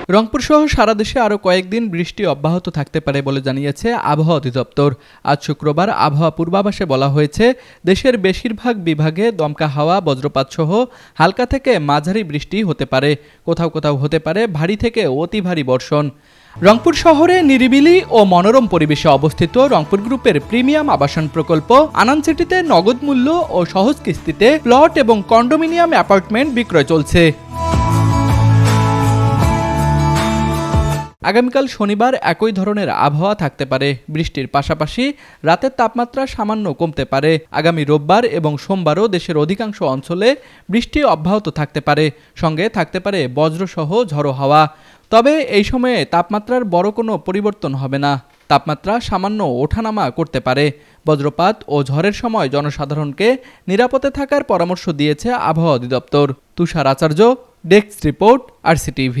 রংপুর সহ সারা দেশে আরও কয়েকদিন বৃষ্টি অব্যাহত থাকতে পারে বলে জানিয়েছে আবহাওয়া অধিদপ্তর। আজ শুক্রবার আবহাওয়া পূর্বাভাসে বলা হয়েছে, দেশের বেশিরভাগ বিভাগে দমকা হাওয়া, বজ্রপাত সহ হালকা থেকে মাঝারি বৃষ্টি হতে পারে। কোথাও কোথাও হতে পারে ভারী থেকে অতি ভারী বর্ষণ। রংপুর শহরে নিরিবিলি ও মনোরম পরিবেশে অবস্থিত রংপুর গ্রুপের প্রিমিয়াম আবাসন প্রকল্প আনান সিটিতে নগদ মূল্য ও সহজ কিস্তিতে প্লট এবং কন্ডোমিনিয়াম অ্যাপার্টমেন্ট বিক্রয় চলছে। আগামীকাল শনিবার একই ধরনের আবহাওয়া থাকতে পারে। বৃষ্টির পাশাপাশি রাতের তাপমাত্রা সামান্য কমতে পারে। আগামী রোববার এবং সোমবারও দেশের অধিকাংশ অঞ্চলে বৃষ্টি অব্যাহত থাকতে পারে, সঙ্গে থাকতে পারে বজ্রসহ ঝড়ো হাওয়া। তবে এই সময়ে তাপমাত্রার বড় কোনো পরিবর্তন হবে না। তাপমাত্রা সামান্য ওঠানামা করতে পারে। বজ্রপাত ও ঝড়ের সময় জনসাধারণকে নিরাপদে থাকার পরামর্শ দিয়েছে আবহাওয়া অধিদপ্তর। তুষার আচার্য, ডেস্ক রিপোর্ট, RCTV।